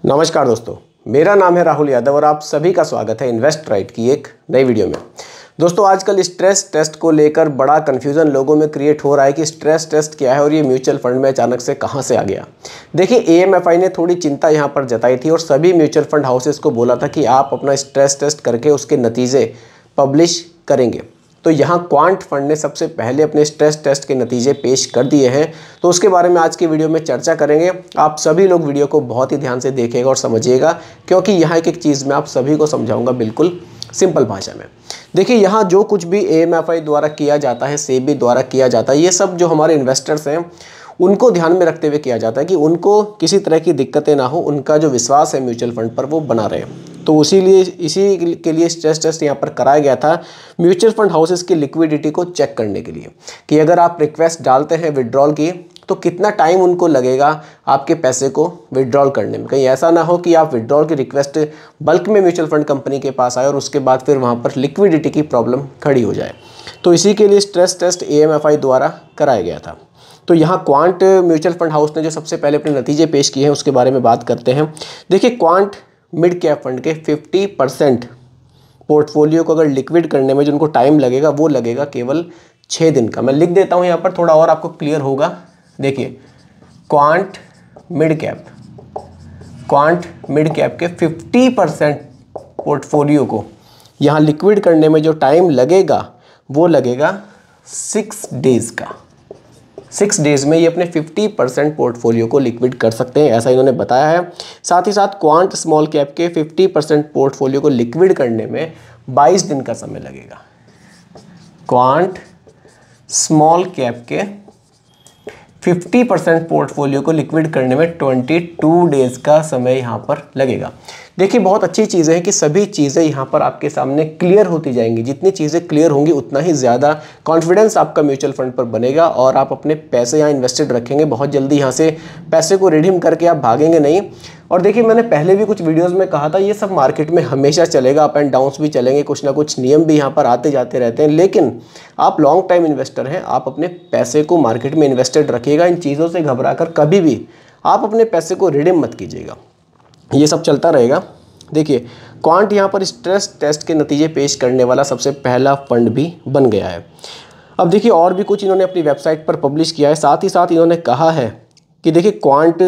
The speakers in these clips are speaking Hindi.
नमस्कार दोस्तों, मेरा नाम है राहुल यादव और आप सभी का स्वागत है इन्वेस्ट राइट की एक नई वीडियो में। दोस्तों, आजकल स्ट्रेस टेस्ट को लेकर बड़ा कन्फ्यूज़न लोगों में क्रिएट हो रहा है कि स्ट्रेस टेस्ट क्या है और ये म्यूचुअल फंड में अचानक से कहां से आ गया। देखिए, एएमएफआई ने थोड़ी चिंता यहां पर जताई थी और सभी म्यूचुअल फंड हाउसेस को बोला था कि आप अपना स्ट्रेस टेस्ट करके उसके नतीजे पब्लिश करेंगे। तो यहाँ क्वांट फंड ने सबसे पहले अपने स्ट्रेस टेस्ट के नतीजे पेश कर दिए हैं। तो उसके बारे में आज की वीडियो में चर्चा करेंगे। आप सभी लोग वीडियो को बहुत ही ध्यान से देखिएगा और समझिएगा, क्योंकि यहाँ एक चीज़ मैं आप सभी को समझाऊंगा बिल्कुल सिंपल भाषा में। देखिए, यहाँ जो कुछ भी एएमएफआई द्वारा किया जाता है, सेबी द्वारा किया जाता है, ये सब जो हमारे इन्वेस्टर्स हैं उनको ध्यान में रखते हुए किया जाता है कि उनको किसी तरह की दिक्कतें ना हो, उनका जो विश्वास है म्यूचुअल फंड पर वो बना रहे। तो इसी के लिए स्ट्रेस टेस्ट यहाँ पर कराया गया था म्यूचुअल फंड हाउसेस की लिक्विडिटी को चेक करने के लिए कि अगर आप रिक्वेस्ट डालते हैं विड्रॉल की तो कितना टाइम उनको लगेगा आपके पैसे को विड्रॉल करने में। कहीं ऐसा ना हो कि आप विड्रॉल की रिक्वेस्ट बल्क में म्यूचुअल फंड कंपनी के पास आए और उसके बाद फिर वहाँ पर लिक्विडिटी की प्रॉब्लम खड़ी हो जाए। तो इसी के लिए स्ट्रेस टेस्ट एएमएफआई द्वारा कराया गया था। तो यहाँ क्वांट म्यूचुअल फंड हाउस ने जो सबसे पहले अपने नतीजे पेश किए हैं उसके बारे में बात करते हैं। देखिए, क्वांट मिड कैप फंड के 50% पोर्टफोलियो को अगर लिक्विड करने में जो उनको टाइम लगेगा वो लगेगा केवल 6 दिन का। मैं लिख देता हूँ यहाँ पर, थोड़ा और आपको क्लियर होगा। देखिए, क्वांट मिड कैप के 50% पोर्टफोलियो को यहाँ लिक्विड करने में जो टाइम लगेगा वो लगेगा 6 डेज़ का। 6 डेज़ में ये अपने 50% पोर्टफोलियो को लिक्विड कर सकते हैं, ऐसा इन्होंने बताया है। साथ ही साथ क्वांट स्मॉल कैप के 50% पोर्टफोलियो को लिक्विड करने में 22 दिन का समय लगेगा। क्वांट स्मॉल कैप के 50% पोर्टफोलियो को लिक्विड करने में 22 डेज़ का समय यहाँ पर लगेगा। देखिए, बहुत अच्छी चीज़ है कि सभी चीज़ें यहाँ पर आपके सामने क्लियर होती जाएंगी। जितनी चीज़ें क्लियर होंगी उतना ही ज़्यादा कॉन्फिडेंस आपका म्यूचुअल फंड पर बनेगा और आप अपने पैसे यहाँ इन्वेस्टेड रखेंगे। बहुत जल्दी यहाँ से पैसे को रिडीम करके आप भागेंगे नहीं। और देखिए, मैंने पहले भी कुछ वीडियोज़ में कहा था, ये सब मार्केट में हमेशा चलेगा, अप एंड डाउन्स भी चलेंगे, कुछ ना कुछ नियम भी यहाँ पर आते जाते रहते हैं। लेकिन आप लॉन्ग टाइम इन्वेस्टर हैं, आप अपने पैसे को मार्केट में इन्वेस्टेड रखिएगा। इन चीज़ों से घबरा कर कभी भी आप अपने पैसे को रिडीम मत कीजिएगा, ये सब चलता रहेगा। देखिए, क्वांट यहाँ पर स्ट्रेस टेस्ट के नतीजे पेश करने वाला सबसे पहला फंड भी बन गया है। अब देखिए, और भी कुछ इन्होंने अपनी वेबसाइट पर पब्लिश किया है। साथ ही साथ इन्होंने कहा है कि देखिए, क्वांट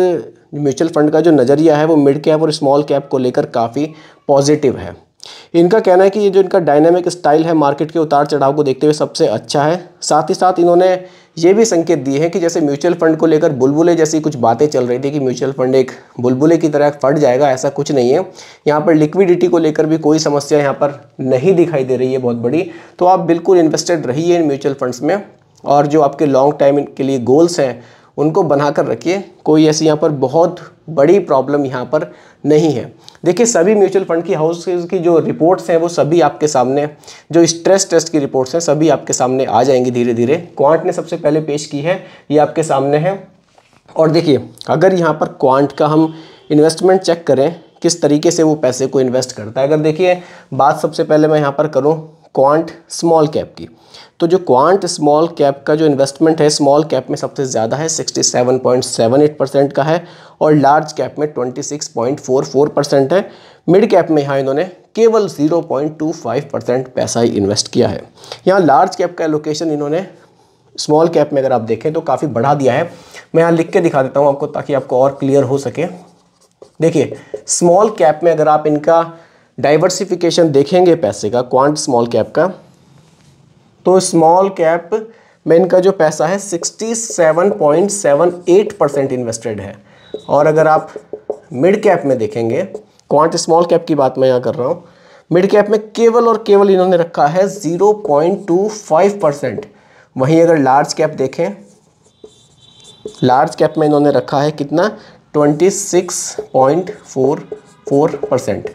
म्यूचुअल फंड का जो नज़रिया है वो मिड कैप और स्मॉल कैप को लेकर काफ़ी पॉजिटिव है। इनका कहना है कि ये जो इनका डायनामिक स्टाइल है मार्केट के उतार चढ़ाव को देखते हुए सबसे अच्छा है। साथ ही साथ इन्होंने ये भी संकेत दिए हैं कि जैसे म्यूचुअल फंड को लेकर बुलबुले जैसी कुछ बातें चल रही थी कि म्यूचुअल फंड एक बुलबुले की तरह फट जाएगा, ऐसा कुछ नहीं है। यहाँ पर लिक्विडिटी को लेकर भी कोई समस्या यहाँ पर नहीं दिखाई दे रही है बहुत बड़ी। तो आप बिल्कुल इन्वेस्टेड रहिए इन म्यूचुअल फंड्स में और जो आपके लॉन्ग टाइम के लिए गोल्स हैं उनको बनाकर रखिए। कोई ऐसी यहाँ पर बहुत बड़ी प्रॉब्लम यहाँ पर नहीं है। देखिए, सभी म्यूचुअल फंड की हाउसेज की जो रिपोर्ट्स हैं वो सभी आपके सामने, जो स्ट्रेस टेस्ट की रिपोर्ट्स हैं सभी आपके सामने आ जाएंगी धीरे धीरे। क्वांट ने सबसे पहले पेश की है, ये आपके सामने है। और देखिए, अगर यहाँ पर क्वांट का हम इन्वेस्टमेंट चेक करें किस तरीके से वो पैसे को इन्वेस्ट करता है, अगर देखिए बात सबसे पहले मैं यहाँ पर करूँ क्वांट स्मॉल कैप की, तो जो क्वांट स्मॉल कैप का जो इन्वेस्टमेंट है स्मॉल कैप में सबसे ज़्यादा है, 67.78% का है और लार्ज कैप में 26.44% है। मिड कैप में यहाँ इन्होंने केवल 0.25% पैसा ही इन्वेस्ट किया है। यहाँ लार्ज कैप का एलोकेशन इन्होंने स्मॉल कैप में अगर आप देखें तो काफ़ी बढ़ा दिया है। मैं यहाँ लिख के दिखा देता हूँ आपको ताकि आपको और क्लियर हो सके। देखिए, स्मॉल कैप में अगर आप इनका डाइवर्सिफिकेशन देखेंगे पैसे का, क्वांट स्मॉल कैप का, तो स्मॉल कैप में इनका जो पैसा है 67.78% इन्वेस्टेड है। और अगर आप मिड कैप में देखेंगे, क्वांट स्मॉल कैप की बात मैं यहाँ कर रहा हूँ, मिड कैप में केवल और केवल इन्होंने रखा है 0.25%। वहीं अगर लार्ज कैप देखें, लार्ज कैप में इन्होंने रखा है कितना, 26.44%।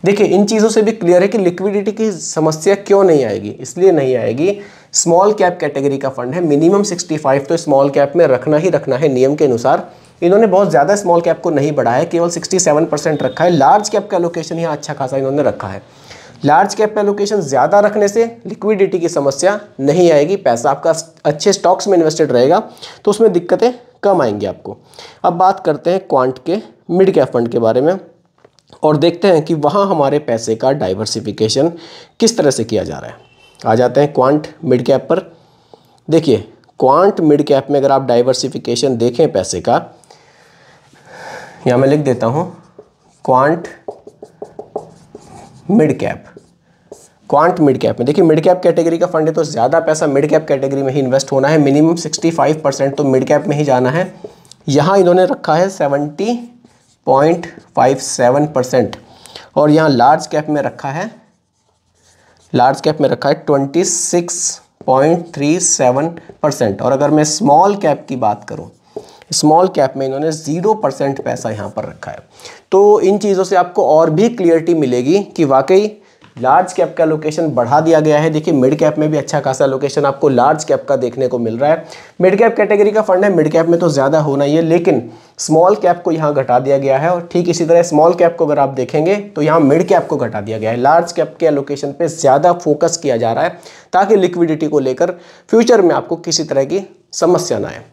देखिए, इन चीज़ों से भी क्लियर है कि लिक्विडिटी की समस्या क्यों नहीं आएगी। इसलिए नहीं आएगी, स्मॉल कैप कैटेगरी का फंड है, मिनिमम 65 तो स्मॉल कैप में रखना ही रखना है नियम के अनुसार। इन्होंने बहुत ज़्यादा स्मॉल कैप को नहीं बढ़ाया है, केवल 67% रखा है। लार्ज कैप का लोकेशन यहाँ अच्छा खासा इन्होंने रखा है। लार्ज कैप में एलोकेशन ज़्यादा रखने से लिक्विडिटी की समस्या नहीं आएगी, पैसा आपका अच्छे स्टॉक्स में इन्वेस्टेड रहेगा तो उसमें दिक्कतें कम आएंगी आपको। अब बात करते हैं क्वांट के मिड कैप फंड के बारे में और देखते हैं कि वहाँ हमारे पैसे का डाइवर्सिफिकेशन किस तरह से किया जा रहा है। आ जाते हैं क्वांट मिड कैप पर। देखिए क्वांट मिड कैप में अगर आप डाइवर्सिफिकेशन देखें पैसे का, यहाँ मैं लिख देता हूँ quant mid cap. Quant mid cap में देखिए मिड कैप कैटेगरी का फंड है तो ज़्यादा पैसा मिड कैप कैटेगरी में ही इन्वेस्ट होना है, मिनिमम 65% तो मिड कैप में ही जाना है। यहाँ इन्होंने रखा है 70.57% और यहाँ लार्ज कैप में रखा है 26.37% और अगर मैं स्मॉल कैप की बात करूँ, स्मॉल कैप में इन्होंने 0% पैसा यहाँ पर रखा है। तो इन चीज़ों से आपको और भी क्लियरिटी मिलेगी कि वाकई लार्ज कैप का लोकेशन बढ़ा दिया गया है। देखिए मिड कैप में भी अच्छा खासा लोकेशन आपको लार्ज कैप का देखने को मिल रहा है। मिड कैप कैटेगरी का फंड है, मिड कैप में तो ज़्यादा होना ही है, लेकिन स्मॉल कैप को यहाँ घटा दिया गया है और ठीक इसी तरह स्मॉल कैप को अगर आप देखेंगे तो यहाँ मिड कैप को घटा दिया गया है। लार्ज कैप के एलोकेशन पे ज़्यादा फोकस किया जा रहा है ताकि लिक्विडिटी को लेकर फ्यूचर में आपको किसी तरह की समस्या ना आए।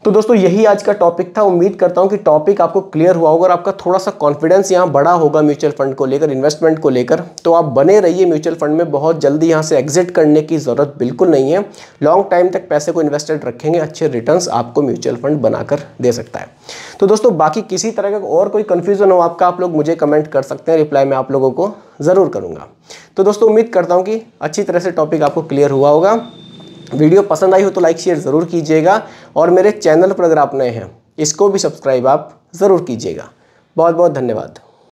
तो दोस्तों यही आज का टॉपिक था। उम्मीद करता हूं कि टॉपिक आपको क्लियर हुआ होगा और आपका थोड़ा सा कॉन्फिडेंस यहां बढ़ा होगा म्यूचुअल फंड को लेकर, इन्वेस्टमेंट को लेकर। तो आप बने रहिए म्यूचुअल फंड में, बहुत जल्दी यहां से एग्जिट करने की ज़रूरत बिल्कुल नहीं है। लॉन्ग टाइम तक पैसे को इन्वेस्टेड रखेंगे, अच्छे रिटर्न्स आपको म्यूचुअल फंड बनाकर दे सकता है। तो दोस्तों बाकी किसी तरह का और कोई कन्फ्यूज़न हो आपका, आप लोग मुझे कमेंट कर सकते हैं, रिप्लाई मैं आप लोगों को ज़रूर करूँगा। तो दोस्तों उम्मीद करता हूँ कि अच्छी तरह से टॉपिक आपको क्लियर हुआ होगा। वीडियो पसंद आई हो तो लाइक शेयर ज़रूर कीजिएगा और मेरे चैनल पर अगर आप नए हैं इसको भी सब्सक्राइब आप ज़रूर कीजिएगा। बहुत बहुत धन्यवाद।